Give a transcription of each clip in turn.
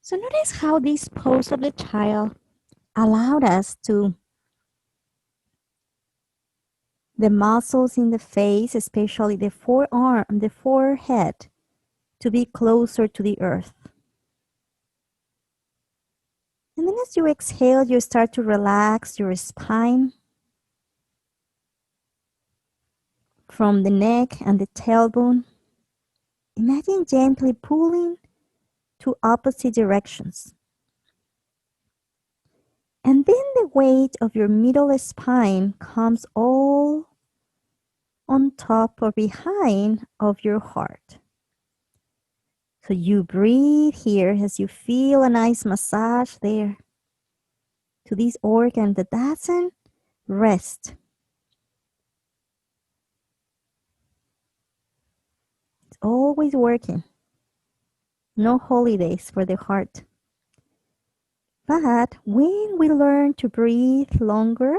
So notice how this pose of the child allowed us to the muscles in the face, especially the forearm, the forehead, to be closer to the earth. And then as you exhale, you start to relax your spine from the neck and the tailbone. Imagine gently pulling to opposite directions. And then the weight of your middle spine comes all on top or behind of your heart. So you breathe here as you feel a nice massage there to this organ that doesn't rest. It's always working. No holidays for the heart. But when we learn to breathe longer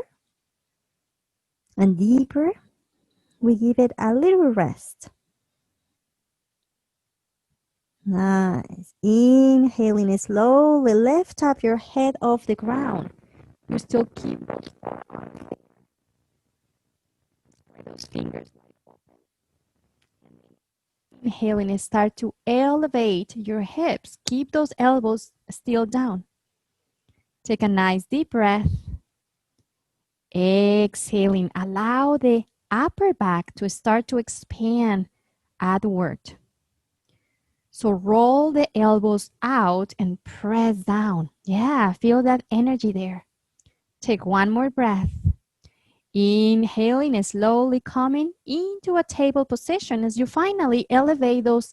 and deeper, we give it a little rest. Nice. Inhaling slowly, lift up your head off the ground. You still keep those forearms there. Those fingers wide open. And then inhaling and start to elevate your hips. Keep those elbows still down. Take a nice deep breath. Exhaling, allow the upper back to start to expand outward. So roll the elbows out and press down. Yeah, feel that energy there. Take one more breath. Inhaling and slowly coming into a table position as you finally elevate those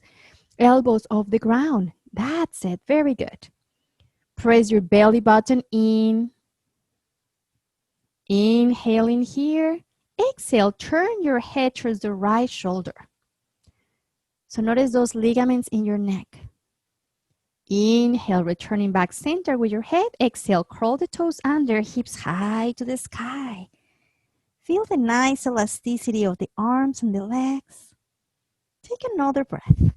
elbows off the ground. That's it. Very good. Press your belly button in. Inhaling here. Exhale, turn your head towards the right shoulder. So notice those ligaments in your neck. Inhale, returning back center with your head. Exhale, curl the toes under, hips high to the sky. Feel the nice elasticity of the arms and the legs. Take another breath.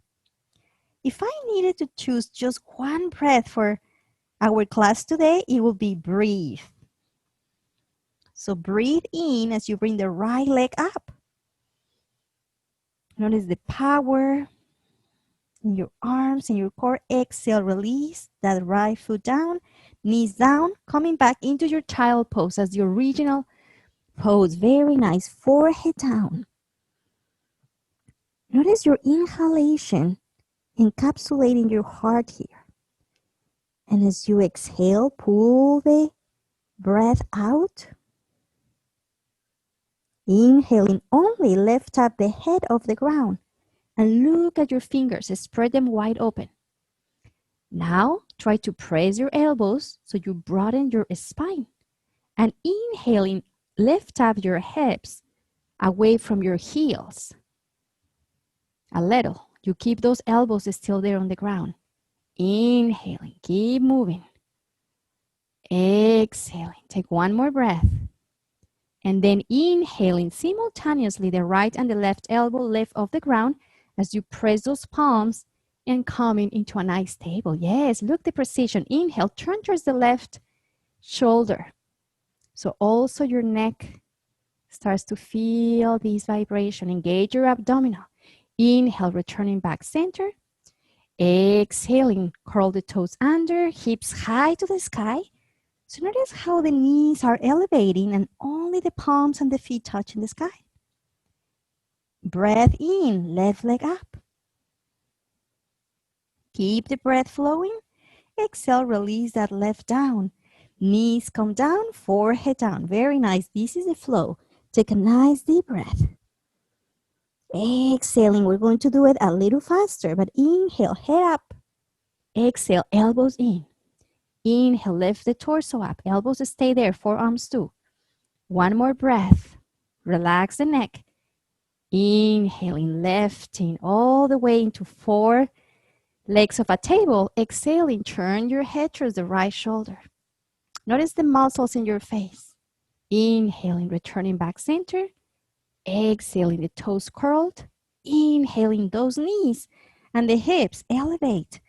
If I needed to choose just one breath for our class today, it would be breathe. So breathe in as you bring the right leg up. Notice the power in your arms and your core. Exhale, release that right foot down, knees down, coming back into your child pose as the original pose. Very nice. Forehead down. Notice your inhalation encapsulating your heart here. And as you exhale, pull the breath out. Inhaling only, lift up the head off the ground and look at your fingers. Spread them wide open. Now, try to press your elbows so you broaden your spine. And inhaling, lift up your hips away from your heels. A little. You keep those elbows still there on the ground. Inhaling, keep moving. Exhaling, take one more breath. And then inhaling simultaneously, the right and the left elbow lift off the ground as you press those palms and coming into a nice table. Yes, look the precision. Inhale, turn towards the left shoulder. So also your neck starts to feel this vibration. Engage your abdominal. Inhale, returning back center. Exhaling, curl the toes under, hips high to the sky. So notice how the knees are elevating and only the palms and the feet touching the sky. Breath in, left leg up. Keep the breath flowing. Exhale, release that left down. Knees come down, forehead down. Very nice. This is the flow. Take a nice deep breath. Exhaling, we're going to do it a little faster, but inhale, head up. Exhale, elbows in. Inhale, lift the torso up. Elbows stay there, forearms too. One more breath. Relax the neck. Inhaling, lifting all the way into 4 legs of a table. Exhaling, turn your head towards the right shoulder. Notice the muscles in your face. Inhaling, returning back center. Exhaling, the toes curled. Inhaling, those knees and the hips elevate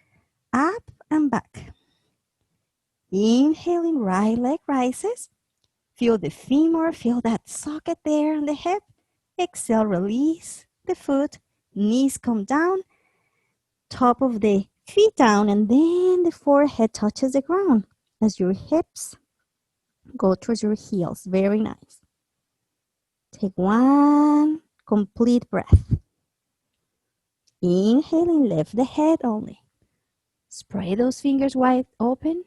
up and back. Inhaling, right leg rises. Feel the femur, feel that socket there on the hip. Exhale, release the foot. Knees come down, top of the feet down, and then the forehead touches the ground as your hips go towards your heels. Very nice. Take one complete breath. Inhaling, lift the head only. Spread those fingers wide open.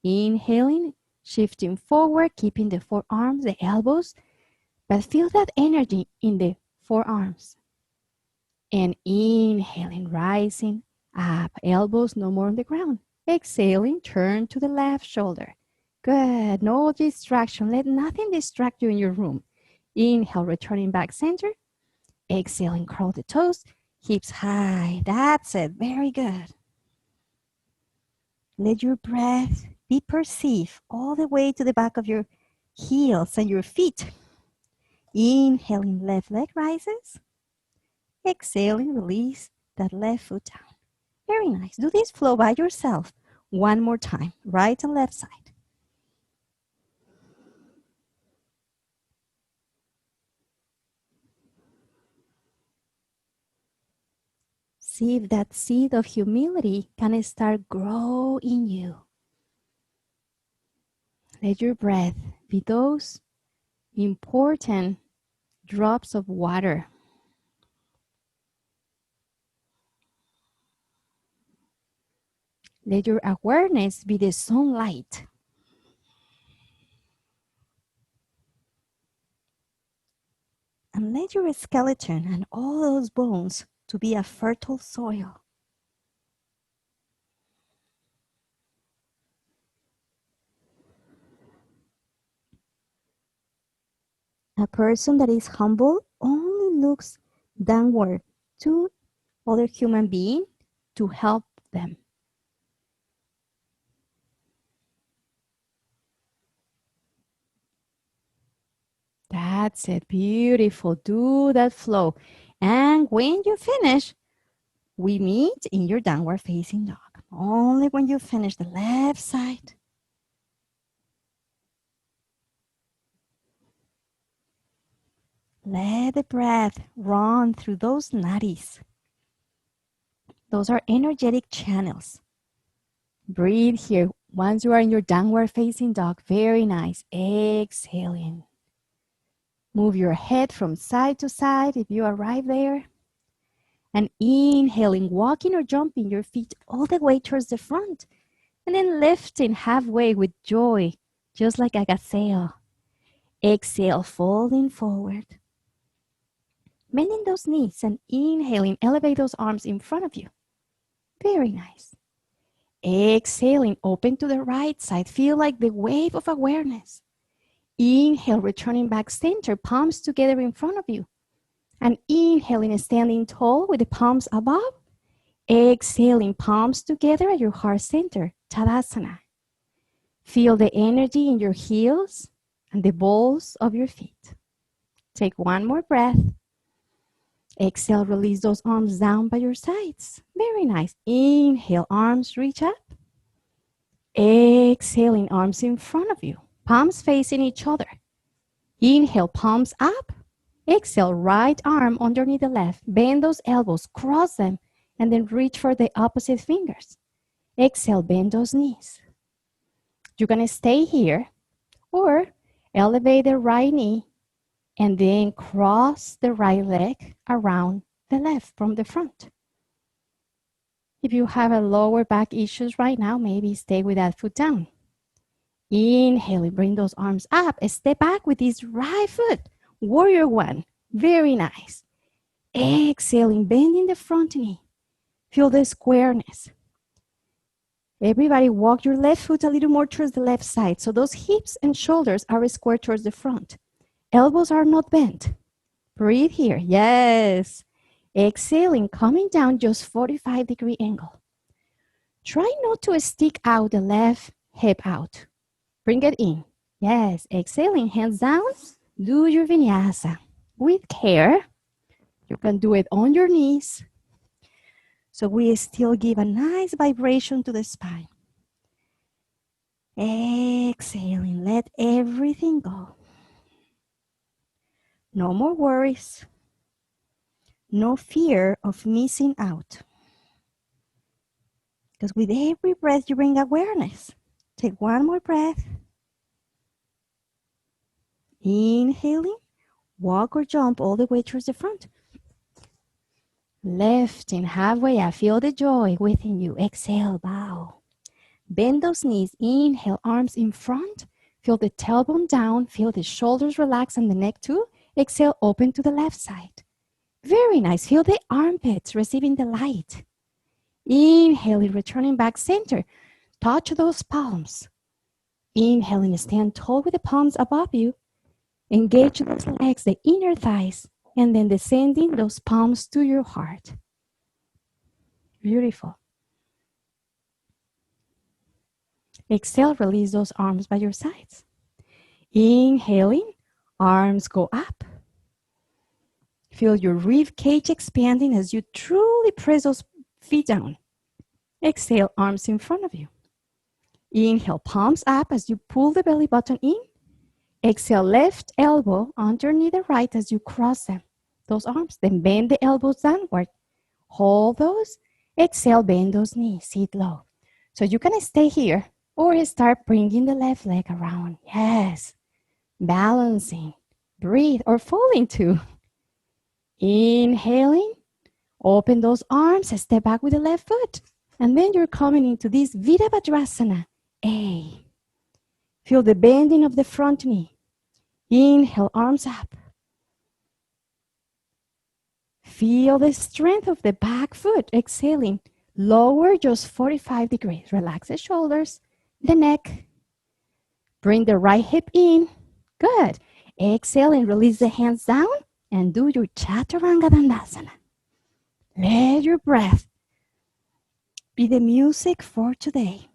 Inhaling, shifting forward, keeping the forearms, the elbows, but feel that energy in the forearms. And inhaling, rising up, elbows no more on the ground. Exhaling, turn to the left shoulder. Good, no distraction. Let nothing distract you in your room. Inhale, returning back center. Exhaling, curl the toes, hips high. That's it, very good. Let your breath be perceived all the way to the back of your heels and your feet. Inhaling, left leg rises. Exhaling, release that left foot down. Very nice. Do this flow by yourself. One more time, right and left side. See if that seed of humility can start grow in you. Let your breath be those important drops of water. Let your awareness be the sunlight. And let your skeleton and all those bones to be a fertile soil. A person that is humble only looks downward to other human being to help them. That's it. Beautiful. Do that flow. And when you finish, we meet in your downward facing dog. Only when you finish the left side. Let the breath run through those nadis. Those are energetic channels. Breathe here. Once you are in your downward facing dog, very nice. Exhaling. Move your head from side to side if you arrive there. And inhaling, walking or jumping your feet all the way towards the front. And then lifting halfway with joy, just like a gazelle. Exhale, folding forward. Bending those knees and inhaling, elevate those arms in front of you. Very nice. Exhaling, open to the right side. Feel like the wave of awareness. Inhale, returning back center, palms together in front of you. And inhaling, standing tall with the palms above. Exhaling, palms together at your heart center, Tadasana. Feel the energy in your heels and the balls of your feet. Take one more breath. Exhale, release those arms down by your sides. Very nice. Inhale, arms reach up. Exhaling, arms in front of you. Palms facing each other. Inhale, palms up. Exhale, right arm underneath the left. Bend those elbows, cross them, and then reach for the opposite fingers. Exhale, bend those knees. You're going to stay here or elevate the right knee and then cross the right leg around the left from the front. If you have a lower back issues right now, maybe stay with that foot down. Inhaling, bring those arms up. Step back with this right foot. Warrior one. Very nice. Exhaling, bending the front knee. Feel the squareness. Everybody walk your left foot a little more towards the left side. So those hips and shoulders are square towards the front. Elbows are not bent. Breathe here. Yes. Exhaling, coming down just 45-degree angle. Try not to stick out the left hip out. Bring it in. Yes. Exhaling, hands down. Do your vinyasa with care. You can do it on your knees. So we still give a nice vibration to the spine. Exhaling, let everything go. No more worries. No fear of missing out. Because with every breath, you bring awareness. Take one more breath. Inhaling, walk or jump all the way towards the front. Lifting halfway, I feel the joy within you. Exhale, bow. Bend those knees. Inhale, arms in front. Feel the tailbone down. Feel the shoulders relax and the neck too. Exhale, open to the left side. Very nice. Feel the armpits receiving the light. Inhaling, returning back center. Touch those palms. Inhaling, stand tall with the palms above you. Engage those legs, the inner thighs, and then descending those palms to your heart. Beautiful. Exhale, release those arms by your sides. Inhaling, arms go up. Feel your rib cage expanding as you truly press those feet down. Exhale, arms in front of you. Inhale, palms up as you pull the belly button in. Exhale, left elbow underneath the right as you cross them, those arms. Then bend the elbows downward. Hold those. Exhale, bend those knees. Sit low. So you can stay here or start bringing the left leg around. Yes. Balancing. Breathe or falling too. Inhaling. Open those arms. Step back with the left foot. And then you're coming into this Virabhadrasana. A. Feel the bending of the front knee. Inhale, arms up. Feel the strength of the back foot. Exhaling, lower just 45 degrees. Relax the shoulders, the neck. Bring the right hip in. Good. Exhale and release the hands down and do your Chaturanga Dandasana. Let your breath be the music for today.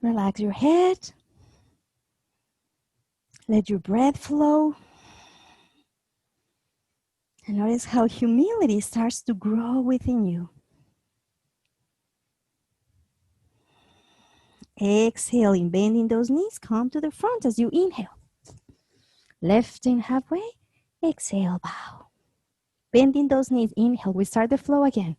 Relax your head. Let your breath flow. And notice how humility starts to grow within you. Exhaling, bending those knees, come to the front as you inhale. Lifting halfway, exhale, bow. Bending those knees, inhale, we start the flow again.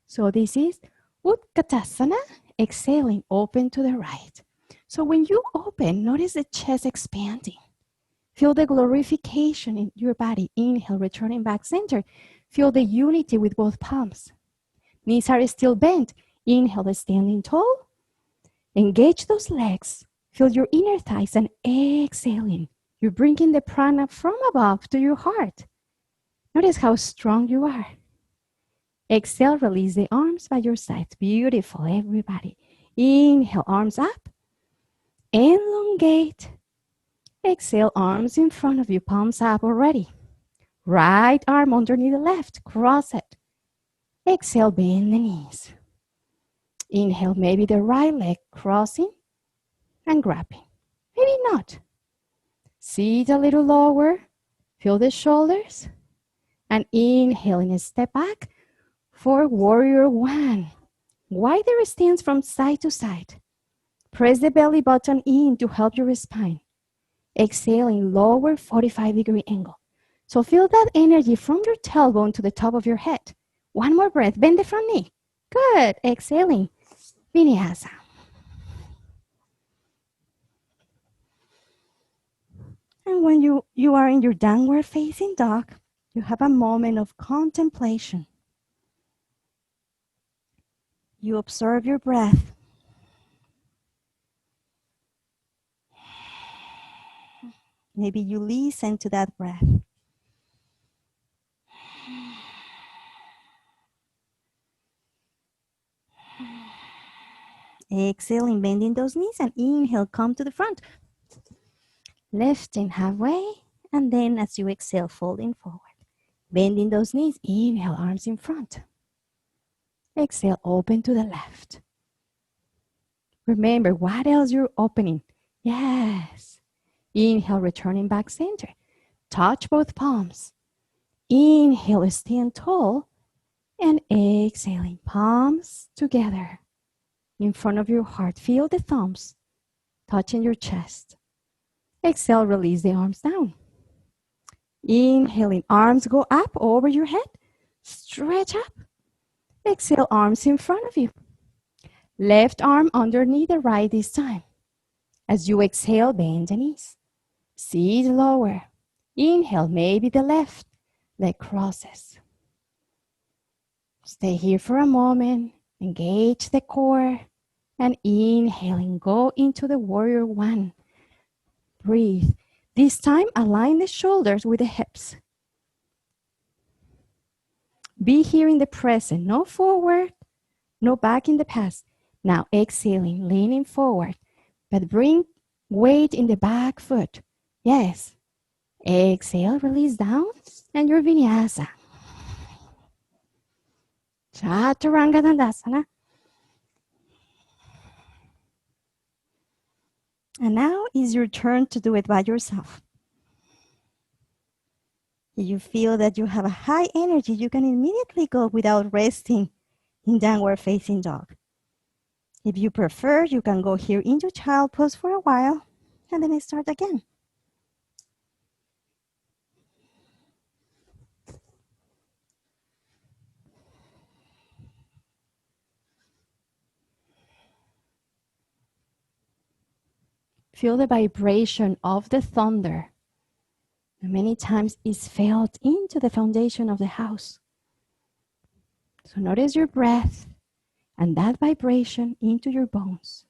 So this is Utkatasana, exhaling, open to the right. So when you open, notice the chest expanding. Feel the glorification in your body. Inhale, returning back center. Feel the unity with both palms. Knees are still bent. Inhale, standing tall. Engage those legs. Feel your inner thighs and exhaling. You're bringing the prana from above to your heart. Notice how strong you are. Exhale, release the arms by your sides. Beautiful, everybody. Inhale, arms up. Elongate. Exhale, arms in front of you, palms up already. Right arm underneath the left, cross it. Exhale, bend the knees. Inhale, maybe the right leg crossing and grabbing. Maybe not. Sit a little lower, feel the shoulders, and inhaling, step back for warrior one. Wider stance from side to side. Press the belly button in to help your spine. Exhaling, lower 45-degree angle. So feel that energy from your tailbone to the top of your head. One more breath, bend the front knee. Good, exhaling, Vinyasa. And when you are in your downward facing dog, you have a moment of contemplation. You observe your breath. Maybe you listen to that breath. Exhaling, bending those knees, and inhale, come to the front. Lifting halfway, and then as you exhale, folding forward. Bending those knees, inhale, arms in front. Exhale, open to the left. Remember, what else you're opening? Yes. Inhale, returning back center. Touch both palms. Inhale, stand tall. And exhaling, palms together. in front of your heart. Feel the thumbs touching your chest. Exhale, release the arms down. Inhaling, arms go up over your head. Stretch up. Exhale, arms in front of you. Left arm underneath the right this time. As you exhale, bend the knees. Sit lower. Inhale, maybe the left leg crosses. Stay here for a moment. Engage the core. And inhaling, go into the warrior one. Breathe. This time, align the shoulders with the hips. Be here in the present, no forward, no back in the past. Now exhaling, leaning forward, but bring weight in the back foot. Yes. Exhale, release down, and your vinyasa. Chaturanga Dandasana. And now is your turn to do it by yourself. If you feel that you have a high energy, you can immediately go without resting in downward facing dog. If you prefer, you can go here into child pose for a while and then start again. Feel the vibration of the thunder. And many times it's felt into the foundation of the house. So notice your breath and that vibration into your bones.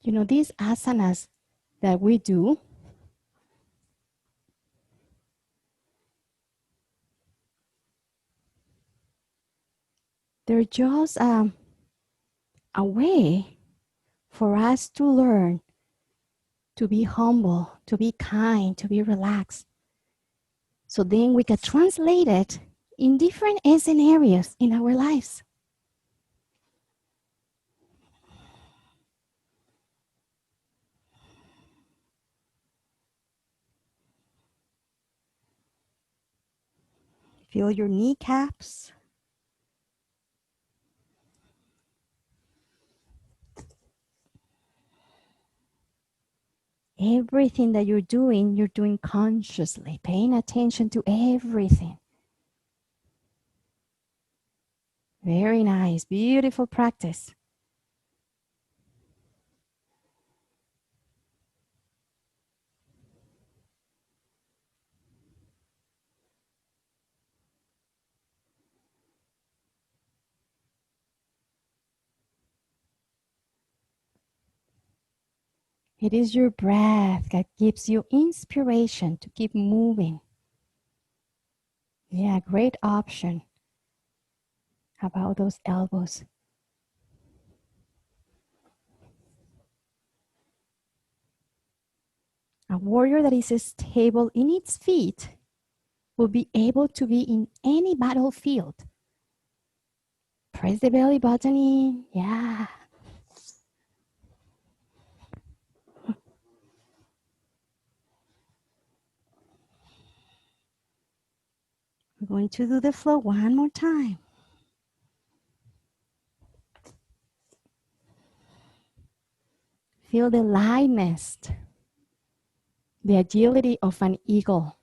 You know, these asanas that we do, they're just a way for us to learn to be humble, to be kind, to be relaxed. So then we can translate it in different scenarios in our lives. Feel your kneecaps. Everything that you're doing consciously, paying attention to everything. Very nice, beautiful practice. It is your breath that gives you inspiration to keep moving. Yeah, great option. How about those elbows? A warrior that is stable in its feet will be able to be in any battlefield. Press the belly button in. Yeah. We're going to do the flow one more time. Feel the lightness, the agility of an eagle.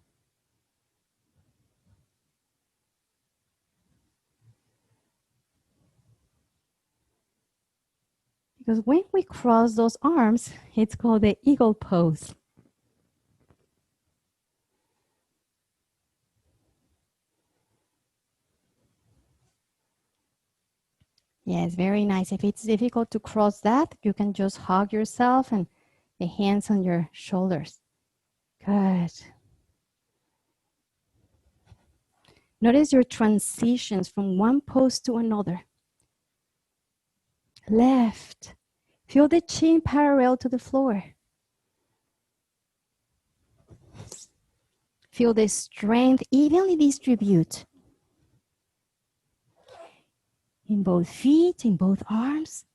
Because when we cross those arms, it's called the eagle pose. Yes, very nice. If it's difficult to cross that, you can just hug yourself and the hands on your shoulders. Good. Notice your transitions from one pose to another. Left. Feel the chin parallel to the floor. Feel the strength evenly distribute in both feet, in both arms.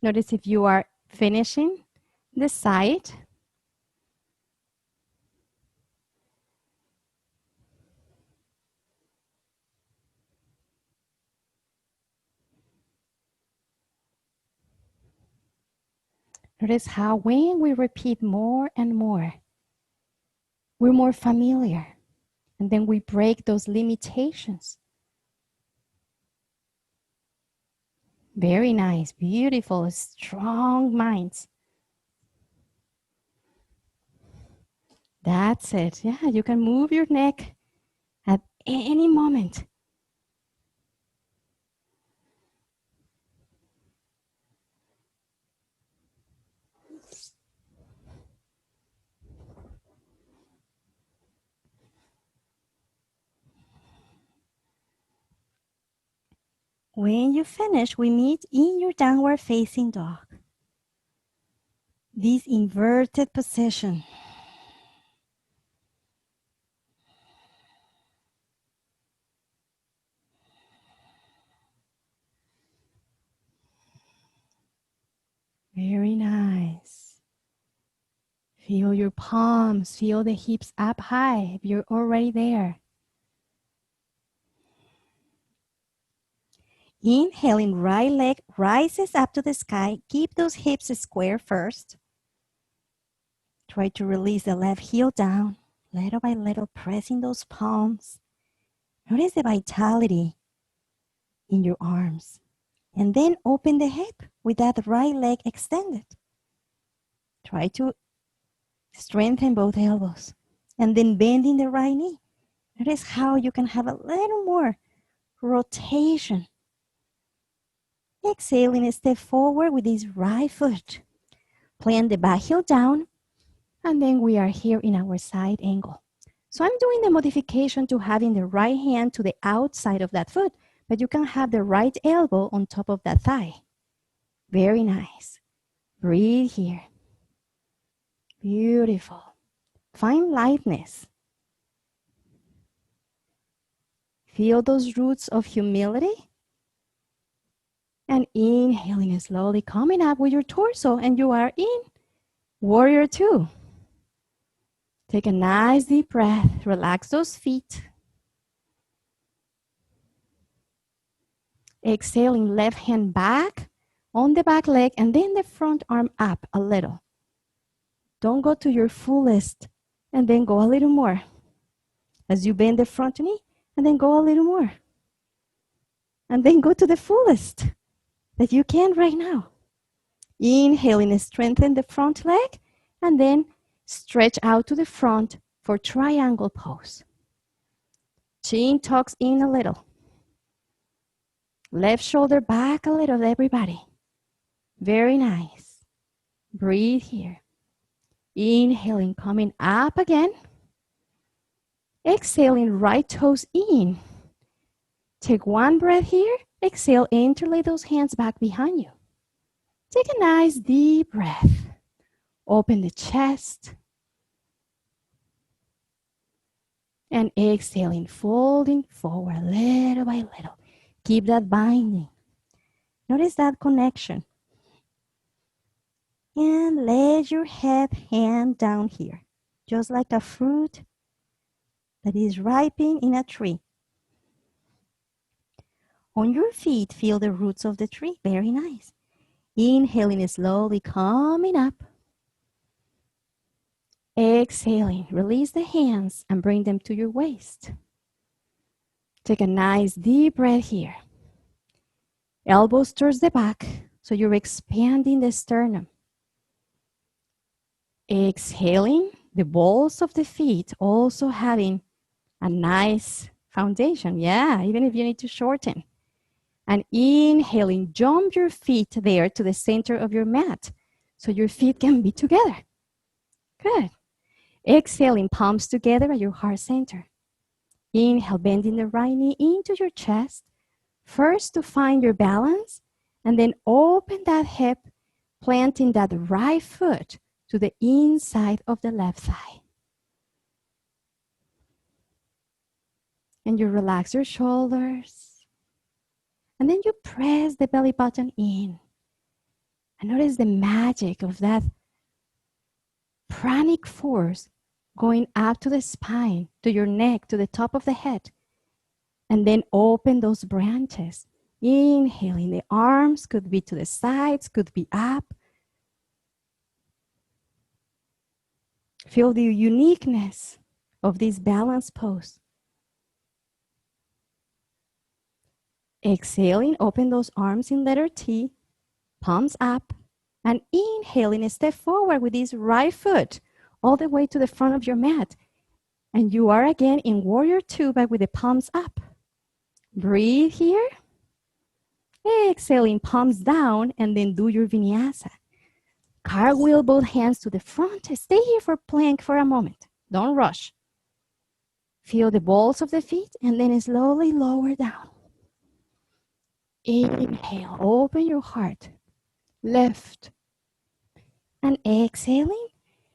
Notice if you are finishing the side. Notice how when we repeat more and more, we're more familiar. And then we break those limitations. Very nice, beautiful, strong minds. That's it. Yeah, you can move your neck at any moment. When you finish, we meet in your downward facing dog. This inverted position. Very nice. Feel your palms, feel the hips up high if you're already there. Inhaling, right leg rises up to the sky. Keep those hips square first. Try to release the left heel down, little by little, pressing those palms. Notice the vitality in your arms. And then open the hip with that right leg extended. Try to strengthen both elbows. And then bending the right knee. Notice how you can have a little more rotation. Exhaling, step forward with this right foot. Plant the back heel down. And then we are here in our side angle. So I'm doing the modification to having the right hand to the outside of that foot, but you can have the right elbow on top of that thigh. Very nice. Breathe here. Beautiful. Find lightness. Feel those roots of humility. And inhaling slowly, coming up with your torso, and you are in Warrior Two. Take a nice deep breath. Relax those feet. Exhaling, left hand back on the back leg, and then the front arm up a little. Don't go to your fullest, and then go a little more. As you bend the front knee, and then go a little more. And then go to the fullest that you can right now. Inhaling, strengthen the front leg, and then stretch out to the front for triangle pose. Chin tucks in a little. Left shoulder back a little, everybody. Very nice. Breathe here. Inhaling, coming up again. Exhaling, right toes in. Take one breath here. Exhale, interlay those hands back behind you. Take a nice deep breath. Open the chest. And exhaling, folding forward little by little. Keep that binding. Notice that connection. And let your head hang down here, just like a fruit that is ripening in a tree. On your feet, feel the roots of the tree. Very nice. Inhaling slowly, coming up. Exhaling, release the hands and bring them to your waist. Take a nice deep breath here. Elbows towards the back, so you're expanding the sternum. Exhaling, the balls of the feet also having a nice foundation. Yeah, even if you need to shorten. And inhaling, jump your feet there to the center of your mat so your feet can be together. Good. Exhaling, palms together at your heart center. Inhale, bending the right knee into your chest. First to find your balance, and then open that hip, planting that right foot to the inside of the left thigh. And you relax your shoulders. And then you press the belly button in. And notice the magic of that pranic force going up to the spine, to your neck, to the top of the head. And then open those branches. Inhaling, the arms could be to the sides, could be up. Feel the uniqueness of this balanced pose. Exhaling, open those arms in letter T, palms up, and inhaling, step forward with this right foot all the way to the front of your mat. And you are again in warrior two, but with the palms up. Breathe here. Exhaling, palms down, and then do your vinyasa. Cartwheel both hands to the front. Stay here for plank for a moment. Don't rush. Feel the balls of the feet, and then slowly lower down. Inhale, open your heart. Lift. And exhaling,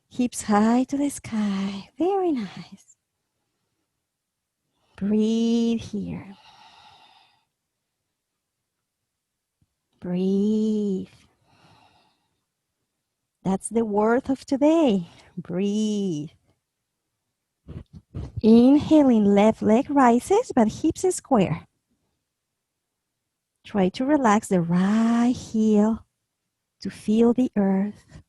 hips high to the sky. Very nice. Breathe here. Breathe. That's the worth of today. Breathe. Inhaling, left leg rises, but hips is square. Try to relax the right heel to feel the earth.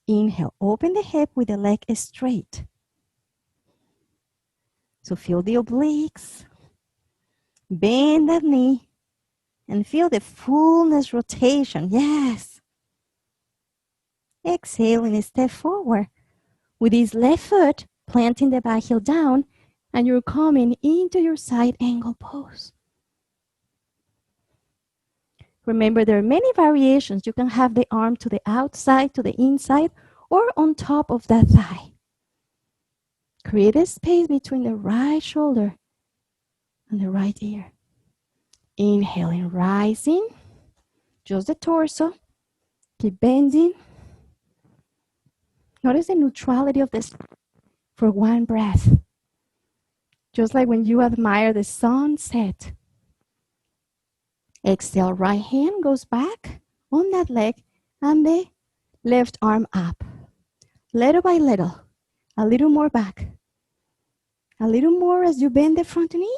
Inhale, open the hip with the leg straight. So feel the obliques. Bend that knee and feel the fullness rotation. Yes. Exhaling, step forward with this left foot, planting the back heel down, and you're coming into your side angle pose. Remember, there are many variations. You can have the arm to the outside, to the inside, or on top of that thigh. Create a space between the right shoulder and the right ear. Inhaling, rising, just the torso. Keep bending. Notice the neutrality of this for one breath. Just like when you admire the sunset. Exhale, right hand goes back on that leg and the left arm up. Little by little, a little more back. A little more as you bend the front knee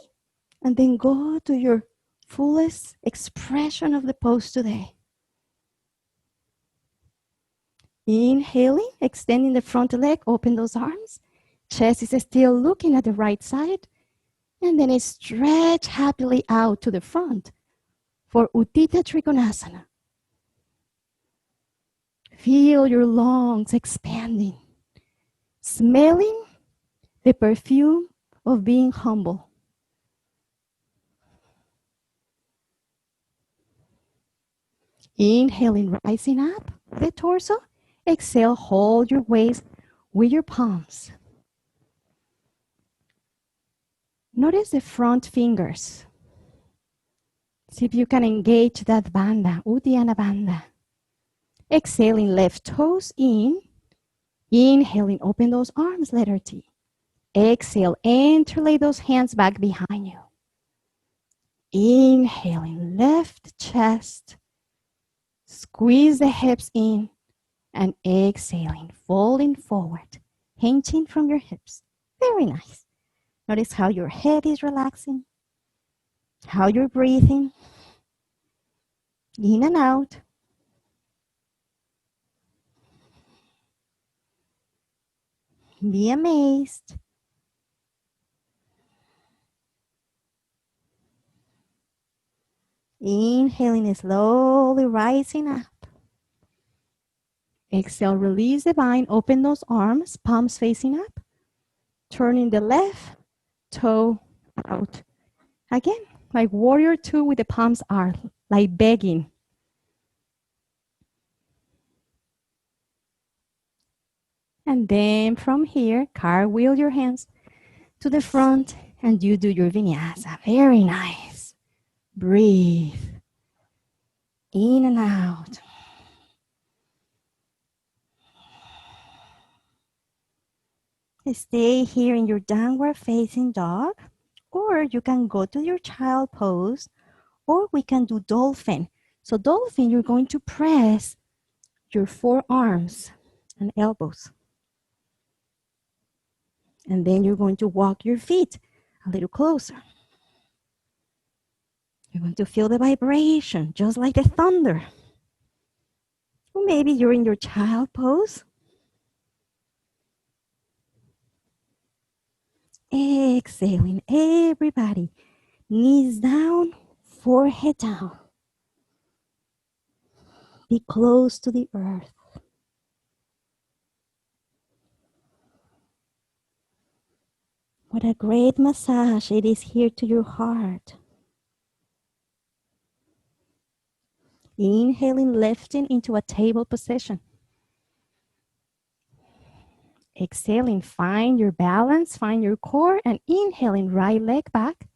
and then go to your fullest expression of the pose today. Inhaling, extending the front leg, open those arms. Chest is still looking at the right side. And then stretch happily out to the front for Utthita Trikonasana. Feel your lungs expanding, smelling the perfume of being humble. Inhaling, rising up the torso. Exhale, hold your waist with your palms. Notice the front fingers. See if you can engage that bandha, Uddiyana bandha. Exhaling, left toes in. Inhaling, open those arms, letter T. Exhale, interlay those hands back behind you. Inhaling, left chest. Squeeze the hips in. And exhaling, falling forward, hinging from your hips. Very nice. Notice how your head is relaxing, how you're breathing, in and out. Be amazed. Inhaling, slowly rising up. Exhale, release the bind, open those arms, palms facing up. Turning the left toe out. Again, like warrior two with the palms out, like begging. And then from here, cartwheel your hands to the front and you do your vinyasa. Very nice. Breathe. In and out. Stay here in your downward facing dog, or you can go to your child pose, or we can do dolphin. So dolphin, you're going to press your forearms and elbows. And then you're going to walk your feet a little closer. You're going to feel the vibration, just like the thunder. Or maybe you're in your child pose. Exhaling, everybody. Knees down, forehead down. Be close to the earth. What a great massage it is here to your heart. Inhaling, lifting into a table position. Exhaling, find your balance, find your core, and inhaling, right leg back.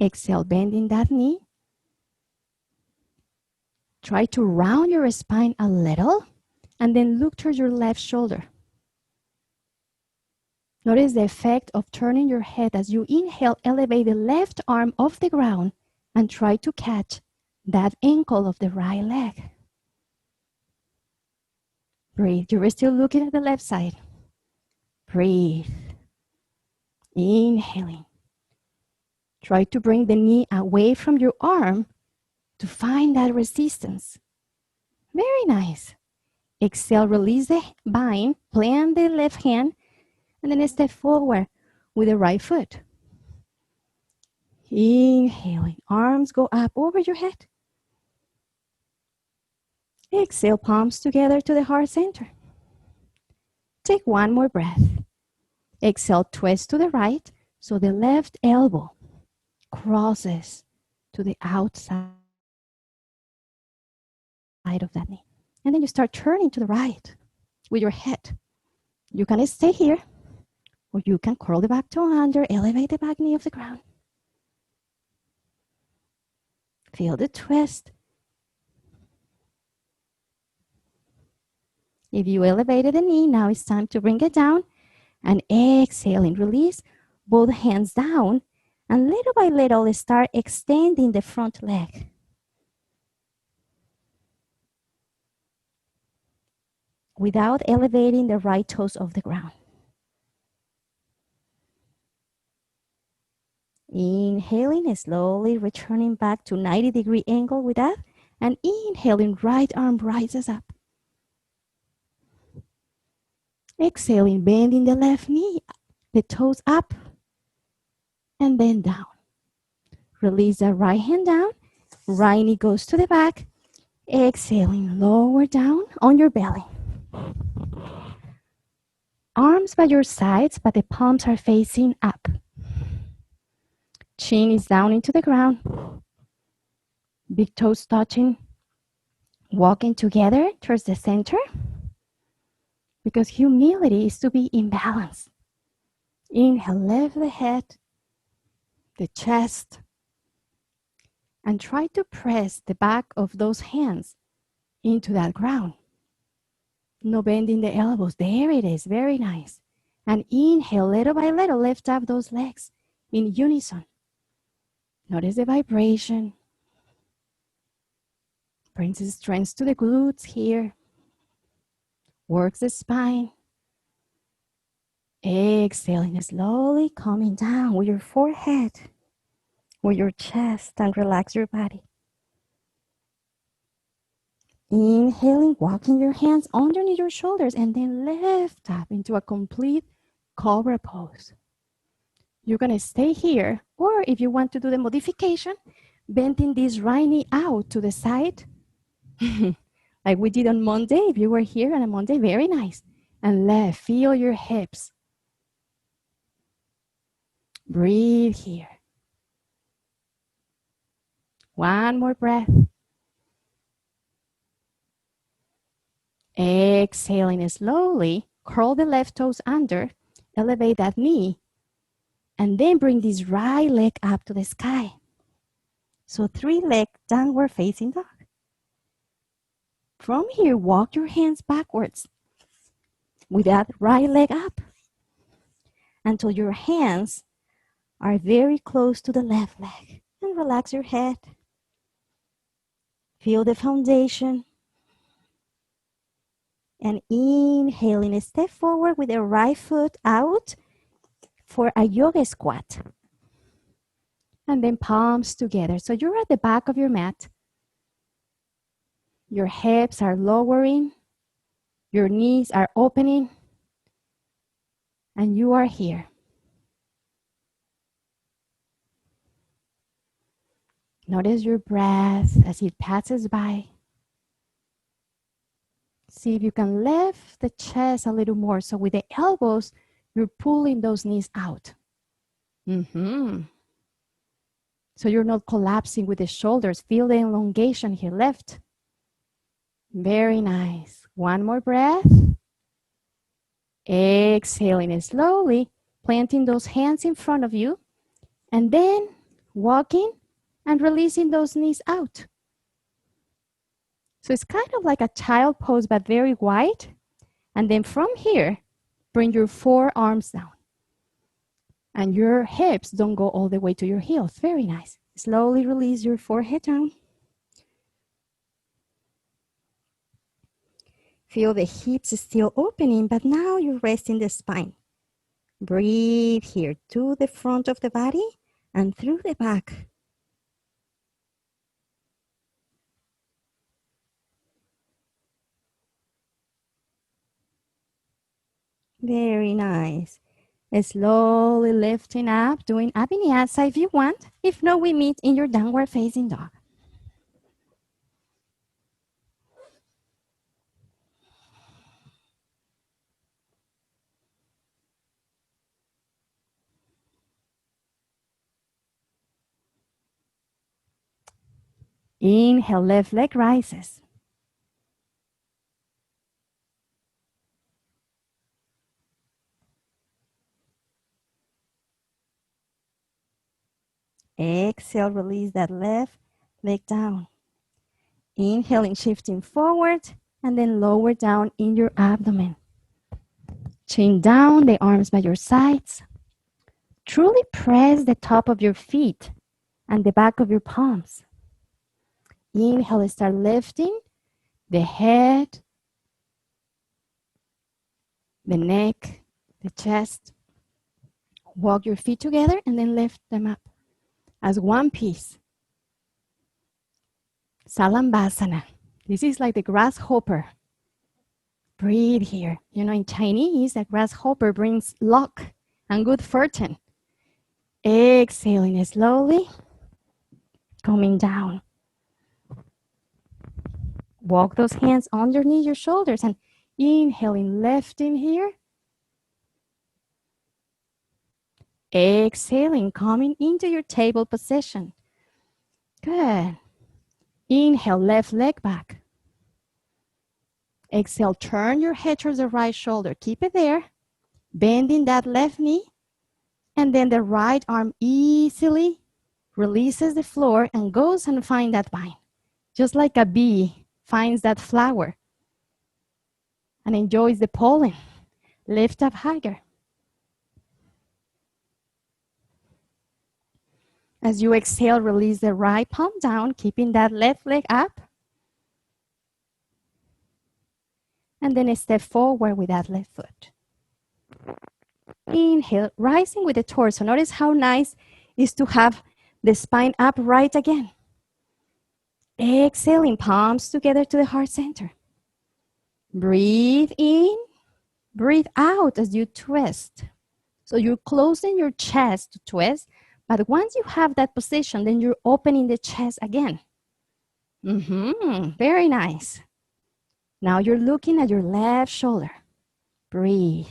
Exhale, bending that knee. Try to round your spine a little, and then look towards your left shoulder. Notice the effect of turning your head as you inhale, elevate the left arm off the ground, and try to catch that ankle of the right leg. Breathe. You're still looking at the left side. Breathe. Inhaling. Try to bring the knee away from your arm to find that resistance. Very nice. Exhale, release the bind, plant the left hand, and then step forward with the right foot. Inhaling, arms go up over your head. Exhale, palms together to the heart center. Take one more breath. Exhale, twist to the right, so the left elbow crosses to the outside of that knee. And then you start turning to the right with your head. You can stay here, or you can curl the back toe under, elevate the back knee off the ground. Feel the twist. If you elevated the knee, now it's time to bring it down and exhaling, release both hands down, and little by little start extending the front leg. Without elevating the right toes off the ground. Inhaling, slowly returning back to 90-degree angle with that, and inhaling, right arm rises up. Exhaling, bending the left knee, the toes up, and then down. Release the right hand down, right knee goes to the back. Exhaling, lower down on your belly. Arms by your sides, but the palms are facing up. Chin is down into the ground. Big toes touching. Walking together towards the center. Because humility is to be in balance. Inhale, lift the head, the chest, and try to press the back of those hands into that ground. No bending the elbows. There it is. Very nice. And inhale, little by little, lift up those legs in unison. Notice the vibration. Brings the strength to the glutes here. Works the spine. Exhaling, slowly coming down with your forehead, with your chest, and relax your body. Inhaling, walking your hands underneath your shoulders, and then lift up into a complete cobra pose. You're going to stay here, or if you want to do the modification, bending this right knee out to the side, like we did on Monday. If you were here on a Monday, very nice. And left, feel your hips. Breathe here. One more breath. Exhaling slowly, curl the left toes under, elevate that knee, and then bring this right leg up to the sky. So 3-leg downward facing dog. From here, walk your hands backwards with that right leg up until your hands are very close to the left leg. And relax your head, Feel the foundation. And inhaling, step forward with the right foot out for a yoga squat. And then palms together. So you're at the back of your mat. Your hips are lowering. Your knees are opening. And you are here. Notice your breath as it passes by. See if you can lift the chest a little more. So with the elbows, you're pulling those knees out. So you're not collapsing with the shoulders. Feel the elongation here. Lift. Very nice. One more breath. Exhaling slowly, planting those hands in front of you, and then walking and releasing those knees out. So it's kind of like a child pose, but very wide. And then from here, bring your forearms down. And your hips don't go all the way to your heels. Very nice. Slowly release your forehead down. Feel the hips still opening, but now you're resting the spine. Breathe here to the front of the body and through the back. Very nice. Slowly lifting up, doing a vinyasa if you want. If not, we meet in your downward facing dog. Inhale, left leg rises. Exhale, release that left leg down. Inhaling, shifting forward, and then lower down in your abdomen. Chin down, the arms by your sides. Truly press the top of your feet and the back of your palms. Inhale, start lifting the head, the neck, the chest. Walk your feet together and then lift them up as one piece. Salambhasana. This is like the grasshopper. Breathe here. You know, in Chinese, a grasshopper brings luck and good fortune. Exhaling slowly, coming down. Walk those hands underneath your shoulders and inhaling, lifting here. Exhaling, coming into your table position. Good. Inhale, left leg back. Exhale, turn your head towards the right shoulder. Keep it there. Bending that left knee. And then the right arm easily releases the floor and goes and finds that vine. Just like a bee finds that flower and enjoys the pollen. Lift up higher. As you exhale, release the right palm down, keeping that left leg up. And then step forward with that left foot. Inhale, rising with the torso. Notice how nice it is to have the spine upright again. Exhaling, palms together to the heart center. Breathe in, breathe out as you twist. So you're closing your chest to twist, but once you have that position, then you're opening the chest again. Very nice. Now you're looking at your left shoulder. Breathe.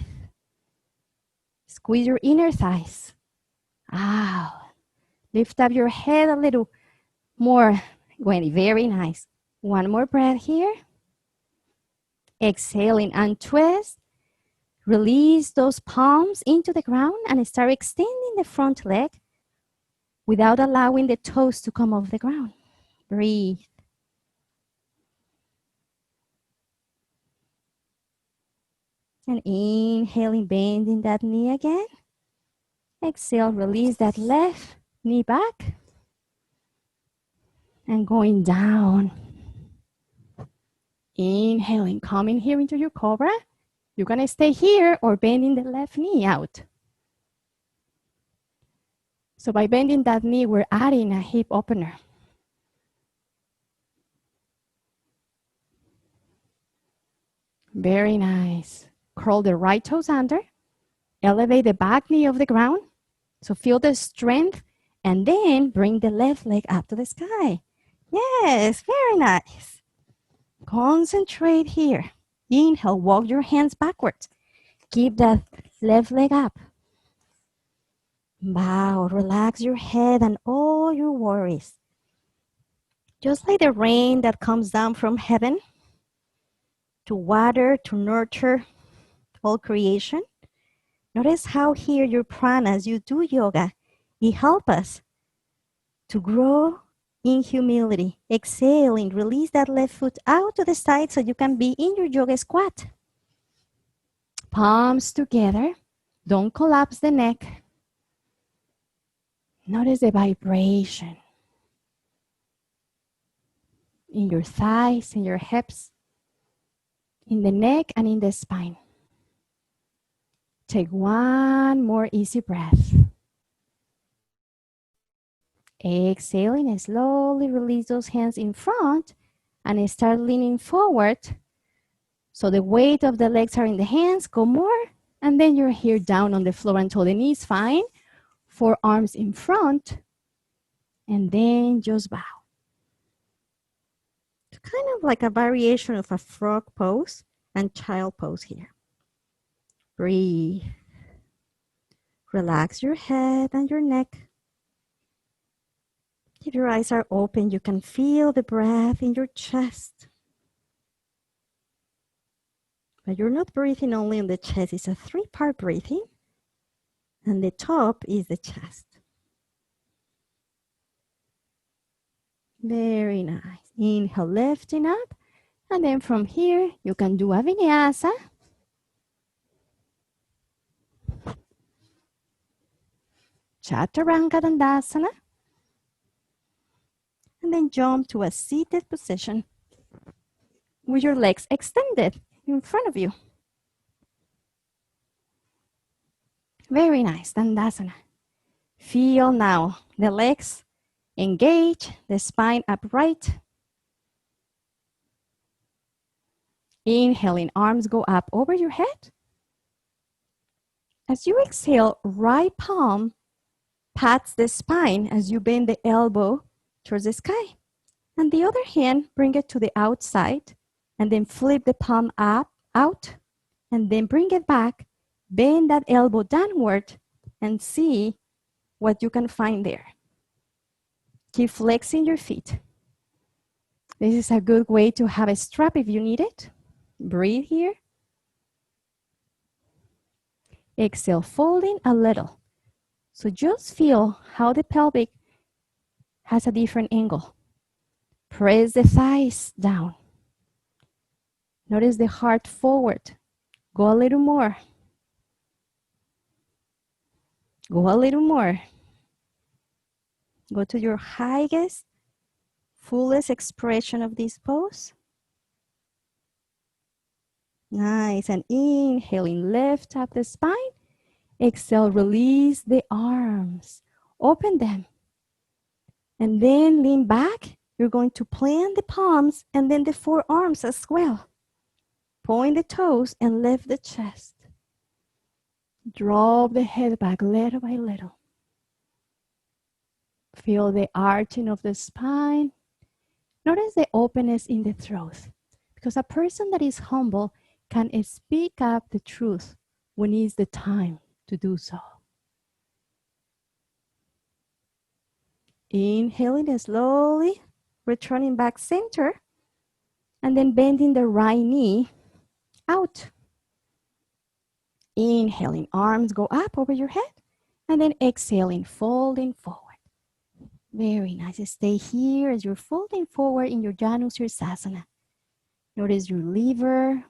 Squeeze your inner thighs. Out. Lift up your head a little more, Wendy. Very nice. One more breath here. Exhaling and twist. Release those palms into the ground and start extending the front leg without allowing the toes to come off the ground. Breathe. And inhaling, bending that knee again. Exhale, release that left knee back. And going down. Inhaling, coming here into your cobra. You're going to stay here or bending the left knee out. So by bending that knee, we're adding a hip opener. Very nice. Curl the right toes under. Elevate the back knee off the ground. So feel the strength. And then bring the left leg up to the sky. Yes, very nice. Concentrate here. Inhale, walk your hands backwards. Keep that left leg up. Bow, relax your head and all your worries. Just like the rain that comes down from heaven to water, to nurture all creation. Notice how here your prana, as you do yoga, it helps us to grow in humility. Exhaling, release that left foot out to the side so you can be in your yoga squat. Palms together. Don't collapse the neck. Notice the vibration in your thighs, in your hips, in the neck, and in the spine. Take one more easy breath. Exhaling, and slowly release those hands in front and start leaning forward. So the weight of the legs are in the hands, go more, and then you're here down on the floor until the knees fine. Forearms in front, and then just bow. It's kind of like a variation of a frog pose and child pose here. Breathe. Relax your head and your neck. If your eyes are open, you can feel the breath in your chest. But you're not breathing only on the chest. It's a three-part breathing. And the top is the chest. Very nice. Inhale, lifting up. And then from here, you can do a vinyasa. Chaturanga Dandasana. And then jump to a seated position with your legs extended in front of you. Very nice, Dandasana. Feel now the legs engage, the spine upright. Inhaling, arms go up over your head. As you exhale, right palm pats the spine as you bend the elbow towards the sky. And the other hand, bring it to the outside and then flip the palm up, out, and then bring it back. Bend that elbow downward and see what you can find there. Keep flexing your feet. This is a good way to have a strap if you need it. Breathe here. Exhale, folding a little. So just feel how the pelvic has a different angle. Press the thighs down. Notice the heart forward. Go a little more. Go a little more. Go to your highest, fullest expression of this pose. Nice. And inhaling, lift up the spine. Exhale, release the arms. Open them. And then lean back. You're going to plant the palms and then the forearms as well. Point the toes and lift the chest. Drop the head back little by little. Feel the arching of the spine. Notice the openness in the throat. Because a person that is humble can speak up the truth when it's the time to do so. Inhaling slowly, returning back center, and then bending the right knee out. Inhaling, arms go up over your head, and then exhaling, folding forward. Very nice. Stay here as you're folding forward in your Janu Sirsasana. Notice your liver.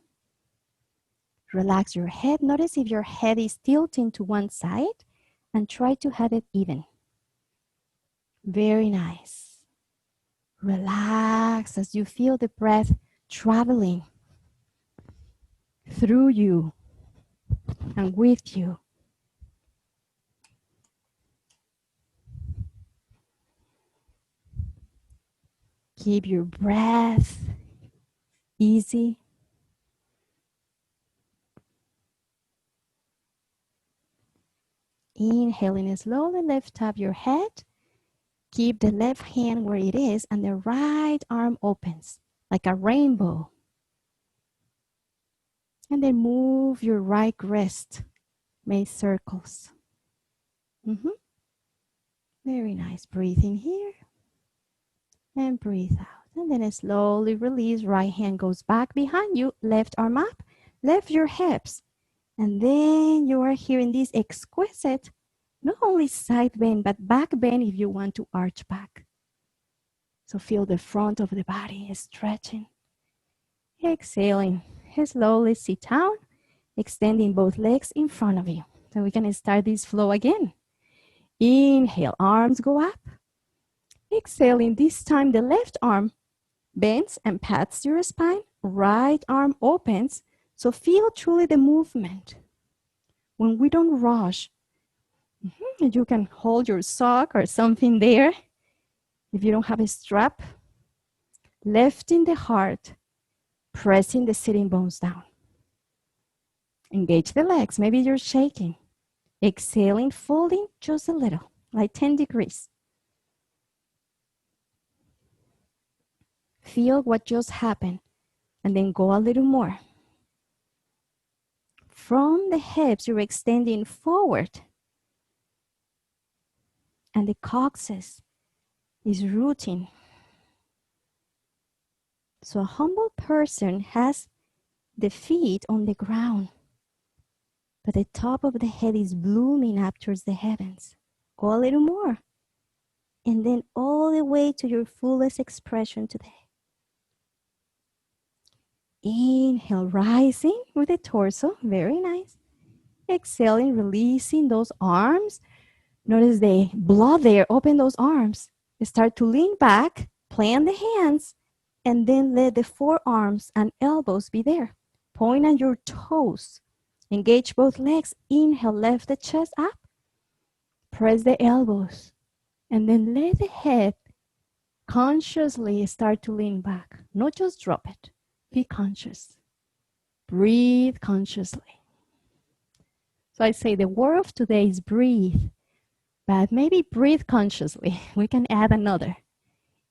Relax your head. Notice if your head is tilting to one side and try to have it even. Very nice. Relax as you feel the breath traveling through you and with you. Keep your breath easy. Inhaling slowly, lift up your head. Keep the left hand where it is and the right arm opens like a rainbow. And then move your right wrist. Make circles. Very nice. Breathe in here and breathe out. And then slowly release. Right hand goes back behind you. Left arm up. Lift your hips. And then you are here in this exquisite, not only side bend, but back bend if you want to arch back. So feel the front of the body stretching. Exhaling. Slowly sit down, extending both legs in front of you. So we can start this flow again. Inhale, arms go up. Exhaling, this time the left arm bends and pats your spine. Right arm opens. So feel truly the movement. When we don't rush, you can hold your sock or something there. If you don't have a strap, lifting the heart, pressing the sitting bones down. Engage the legs. Maybe you're shaking. Exhaling, folding just a little, like 10 degrees. Feel what just happened, and then go a little more. From the hips, you're extending forward, and the coccyx is rooting. So a humble person has the feet on the ground, but the top of the head is blooming up towards the heavens. Go a little more, and then all the way to your fullest expression today. Inhale, rising with the torso, very nice. Exhaling, releasing those arms. Notice the blood there, open those arms. Start to lean back, plant the hands, and then let the forearms and elbows be there. Point on your toes. Engage both legs. Inhale, lift the chest up. Press the elbows. And then let the head consciously start to lean back. Not just drop it. Be conscious. Breathe consciously. So I say the word of today is breathe. But maybe breathe consciously. We can add another.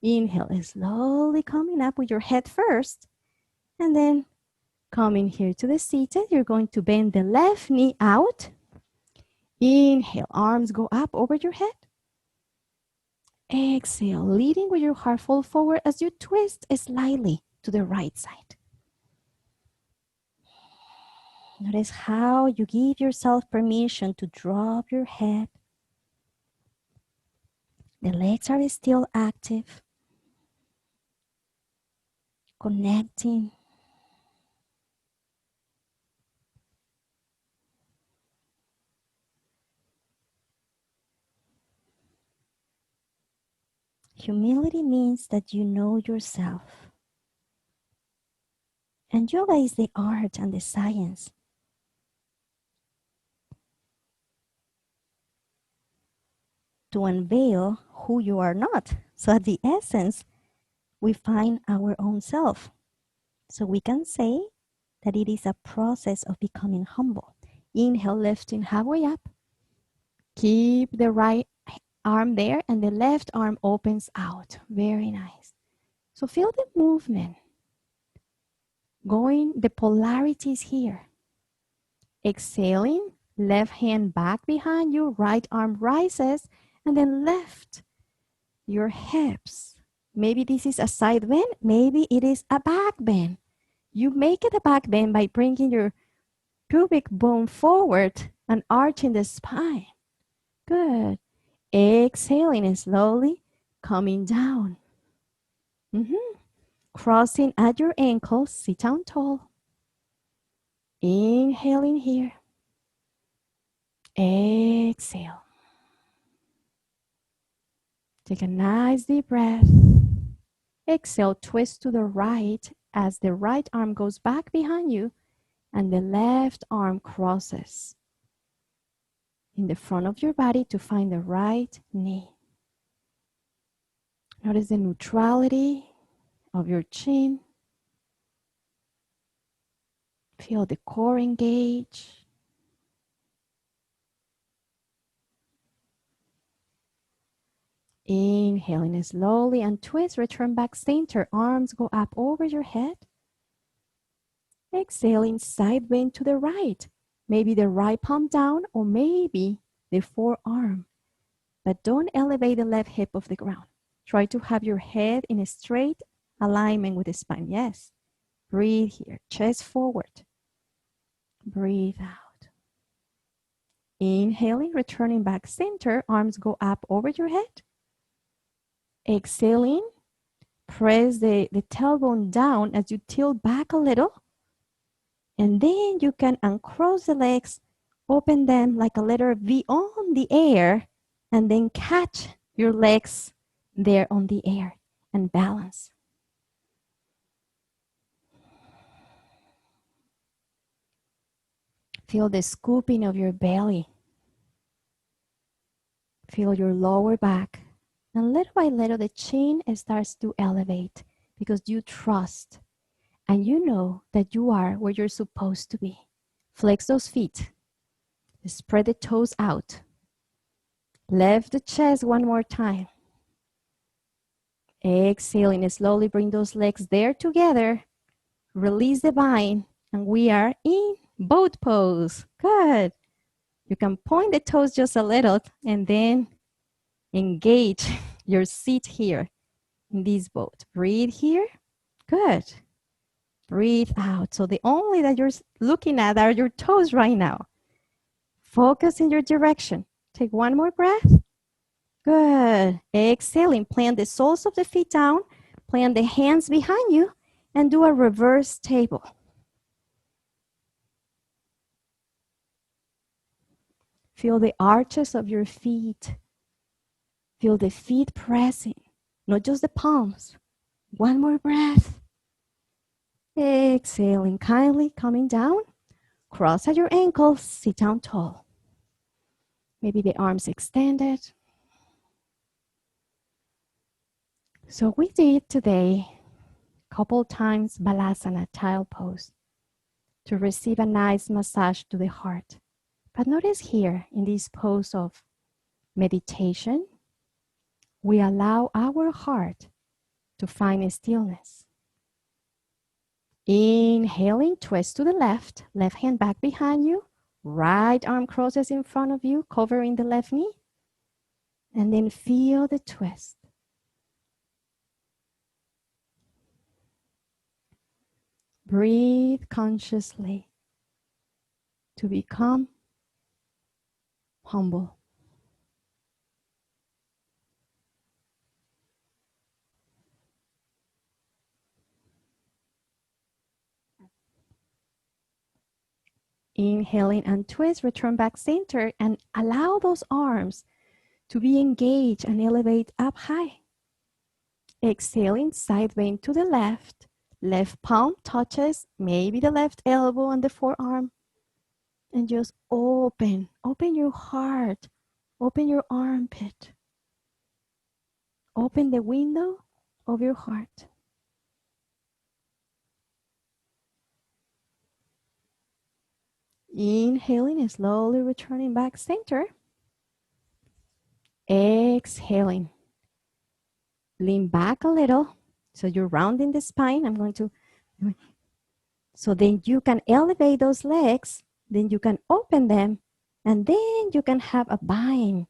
Inhale, slowly coming up with your head first. And then coming here to the seated. You're going to bend the left knee out. Inhale, arms go up over your head. Exhale, leading with your heart fold forward as you twist slightly to the right side. Notice how you give yourself permission to drop your head. The legs are still active. Connecting. Humility means that you know yourself. And yoga is the art and the science to unveil who you are not. So at the essence, we find our own self. So we can say that it is a process of becoming humble. Inhale, lifting halfway up. Keep the right arm there and the left arm opens out. Very nice. So feel the movement. Going, the polarities here. Exhaling, left hand back behind you, right arm rises, and then lift your hips. Maybe this is a side bend, maybe it is a back bend. You make it a back bend by bringing your pubic bone forward and arching the spine. Good. Exhaling slowly, coming down. Crossing at your ankles, sit down tall. Inhaling here. Exhale. Take a nice deep breath. Exhale, twist to the right as the right arm goes back behind you and the left arm crosses in the front of your body to find the right knee. Notice the neutrality of your chin. Feel the core engage. Inhaling slowly and twist, return back center. Arms go up over your head. Exhaling, side bend to the right. Maybe the right palm down or maybe the forearm. But don't elevate the left hip off the ground. Try to have your head in a straight alignment with the spine. Yes. Breathe here. Chest forward. Breathe out. Inhaling, returning back center. Arms go up over your head. Exhaling, press the tailbone down as you tilt back a little. And then you can uncross the legs, open them like a letter V on the air, and then catch your legs there on the air and balance. Feel the scooping of your belly. Feel your lower back. And little by little, the chin starts to elevate because you trust and you know that you are where you're supposed to be. Flex those feet. Spread the toes out. Lift the chest one more time. Exhaling, slowly bring those legs there together. Release the bind, and we are in boat pose. Good. You can point the toes just a little and then engage your seat here in this boat. Breathe here. Good. Breathe out. So the only that you're looking at are your toes right now. Focus in your direction. Take one more breath. Good. Exhaling. Plant the soles of the feet down. Plant the hands behind you and do a reverse table. Feel the arches of your feet. Feel the feet pressing, not just the palms. One more breath. Exhaling, kindly coming down. Cross at your ankles, sit down tall. Maybe the arms extended. So we did today a couple times Balasana, child pose, to receive a nice massage to the heart. But notice here in this pose of meditation, we allow our heart to find a stillness. Inhaling, twist to the left hand back behind you, right arm crosses in front of you, covering the left knee, and then feel the twist. Breathe consciously to become humble. Inhaling and twist, return back center and allow those arms to be engaged and elevate up high. Exhaling, side bend to the left. Left palm touches maybe the left elbow and the forearm. And just open your heart, open your armpit. Open the window of your heart. Inhaling, slowly returning back center. Exhaling. Lean back a little. So you're rounding the spine. So then you can elevate those legs. Then you can open them. And then you can have a bind.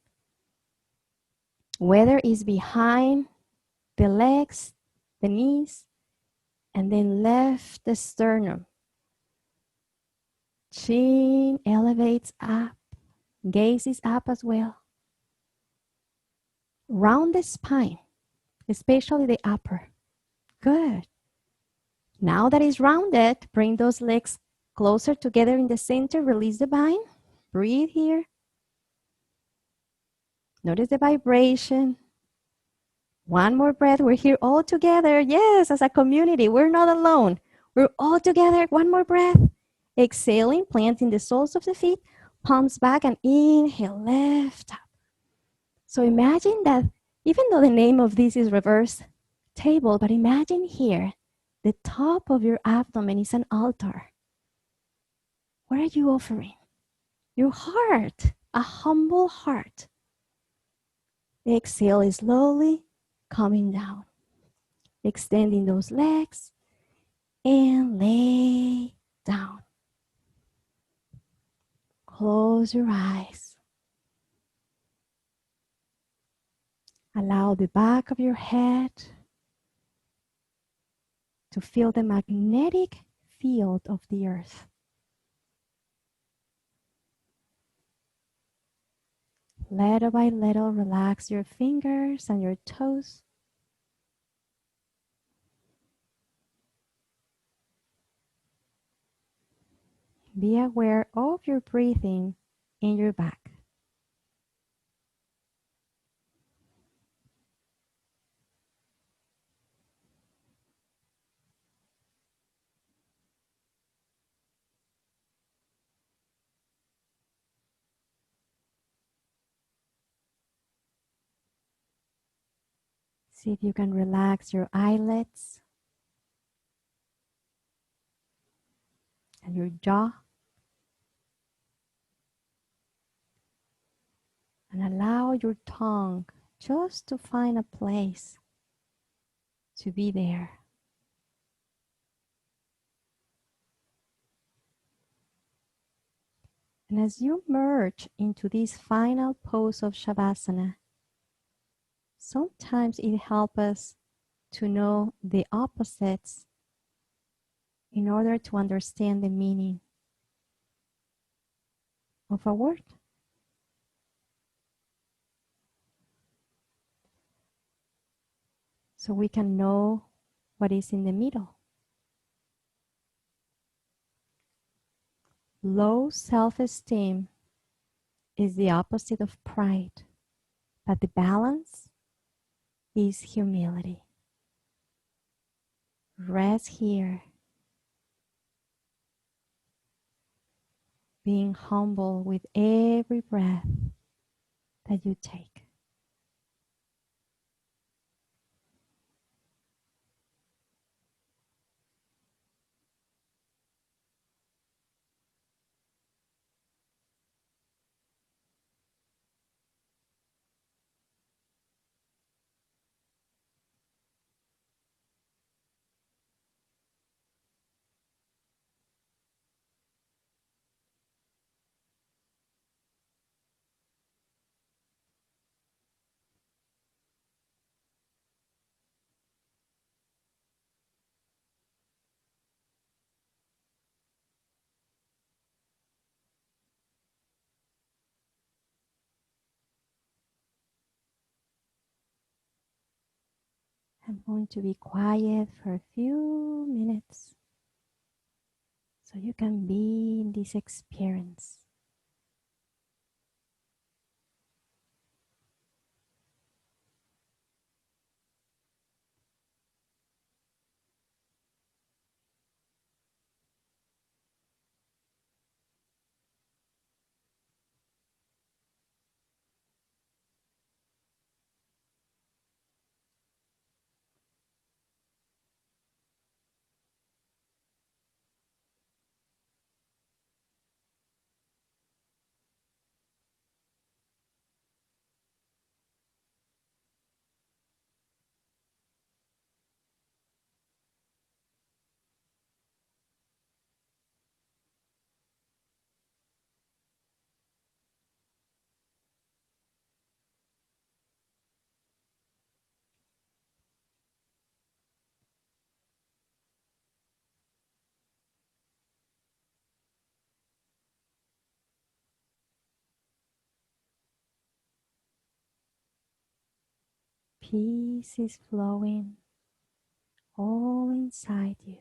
Whether it's behind the legs, the knees, and then lift the sternum. Chin elevates up. Gaze is up as well. Round the spine, especially the upper. Good. Now that it's rounded, bring those legs closer together in the center. Release the bind. Breathe here. Notice the vibration. One more breath. We're here all together. Yes, as a community, we're not alone. We're all together. One more breath. Exhaling, planting the soles of the feet, palms back, and inhale, lift up. So imagine that even though the name of this is reverse table, but imagine here, the top of your abdomen is an altar. What are you offering? Your heart, a humble heart. Exhale slowly, coming down. Extending those legs and lay down. Close your eyes. Allow the back of your head to feel the magnetic field of the earth. Little by little, relax your fingers and your toes. Be aware of your breathing in your back. See if you can relax your eyelids and your jaw. And allow your tongue just to find a place to be there. And as you merge into this final pose of Shavasana, sometimes it helps us to know the opposites in order to understand the meaning of a word. So we can know what is in the middle. Low self-esteem is the opposite of pride, but the balance is humility. Rest here, being humble with every breath that you take. I'm going to be quiet for a few minutes so you can be in this experience. Peace is flowing all inside you.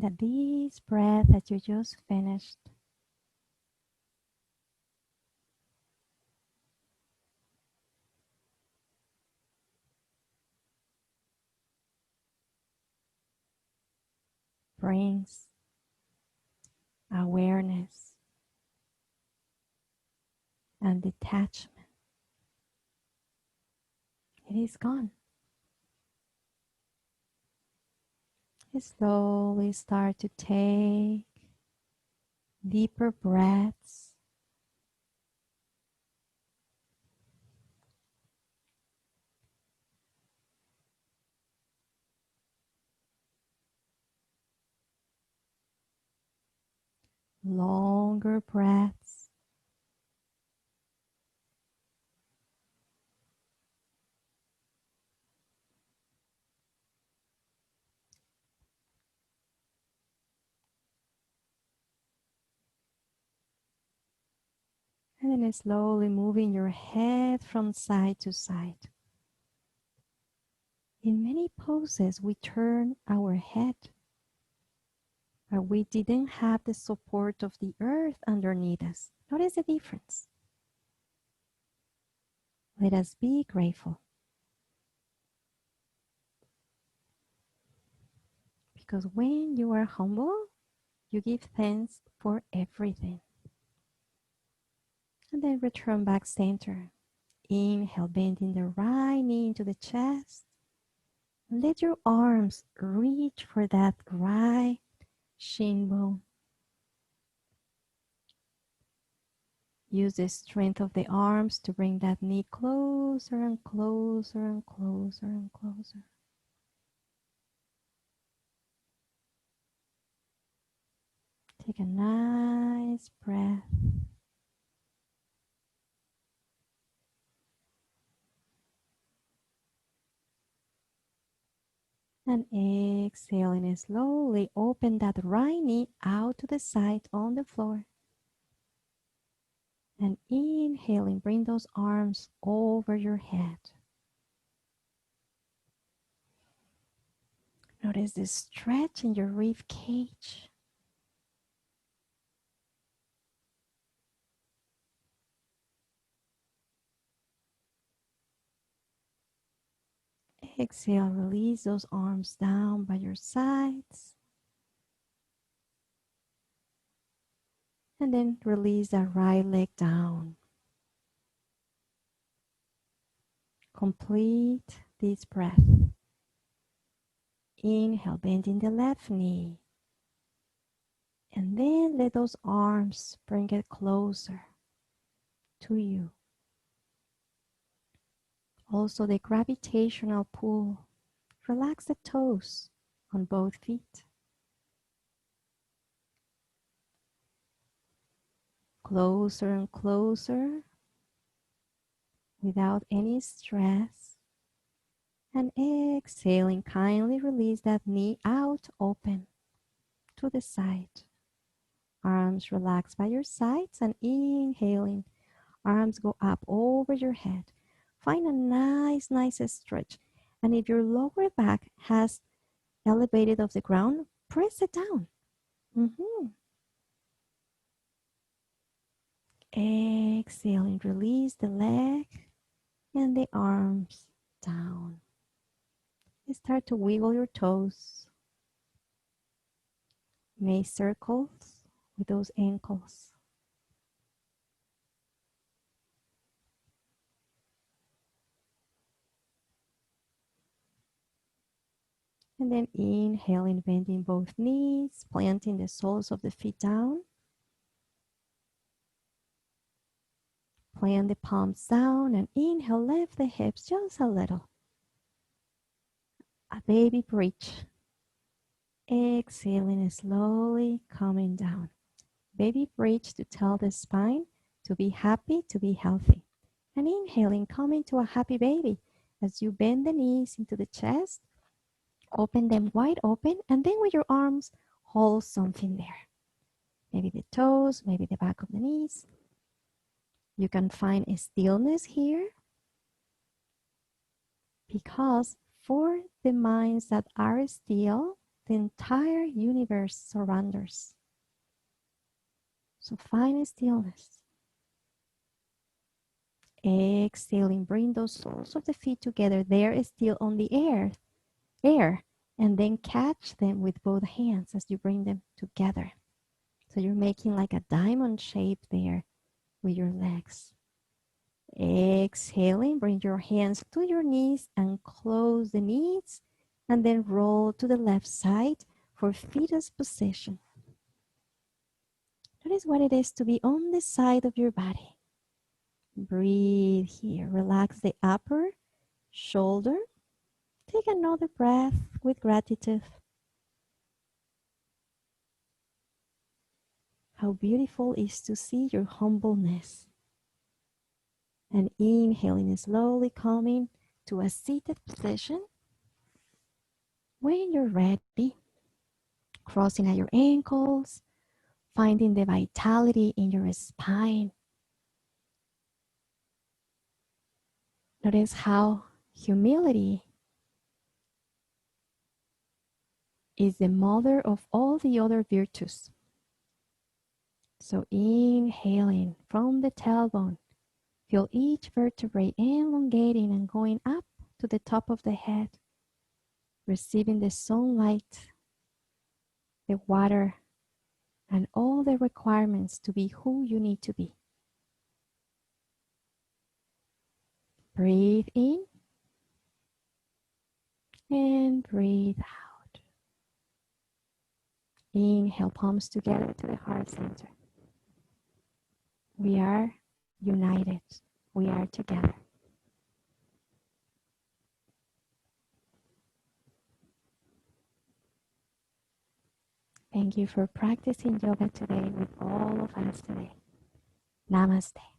that this breath that you just finished brings awareness and detachment. It is gone. You slowly start to take deeper breaths. Longer breaths. And then slowly moving your head from side to side. In many poses, we turn our head, but we didn't have the support of the earth underneath us. Notice the difference. Let us be grateful. Because when you are humble, you give thanks for everything. And then return back center. Inhale, bending the right knee into the chest. Let your arms reach for that right shin bone. Use the strength of the arms to bring that knee closer and closer and closer and closer. Take a nice breath. And exhaling slowly, open that right knee out to the side on the floor. And inhaling, bring those arms over your head. Notice the stretch in your rib cage. Exhale, release those arms down by your sides. And then release that right leg down. Complete this breath. Inhale, bending the left knee. And then let those arms bring it closer to you. Also the gravitational pull. Relax the toes on both feet. Closer and closer without any stress. And exhaling, kindly release that knee out, open to the side. Arms relax by your sides and inhaling. Arms go up over your head. Find a nice stretch. And if your lower back has elevated off the ground, press it down. Exhaling, release the leg and the arms down. Start to wiggle your toes. Make circles with those ankles. And then inhaling, bending both knees, planting the soles of the feet down. Plant the palms down and inhale, lift the hips just a little. A baby bridge. Exhaling slowly, coming down. Baby bridge to tell the spine to be happy, to be healthy. And inhaling, coming to a happy baby. As you bend the knees into the chest, open them wide open, and then with your arms, hold something there. Maybe the toes, maybe the back of the knees. You can find a stillness here, because for the minds that are still, the entire universe surrenders. So find stillness. Exhaling, bring those soles of the feet together. They're still on the air, and then catch them with both hands as you bring them together. So you're making like a diamond shape there with your legs. Exhaling, bring your hands to your knees and close the knees, and then roll to the left side for fetus position. Notice what it is to be on the side of your body. Breathe here. Relax the upper shoulder. Take another breath with gratitude. How beautiful is to see your humbleness. And inhaling slowly, coming to a seated position. When you're ready, crossing at your ankles, finding the vitality in your spine. Notice how humility is the mother of all the other virtues. So inhaling from the tailbone, feel each vertebrae elongating and going up to the top of the head, receiving the sunlight, the water, and all the requirements to be who you need to be. Breathe in and breathe out. Inhale, palms together to the heart center. We are united. We are together. Thank you for practicing yoga today with all of us today. Namaste.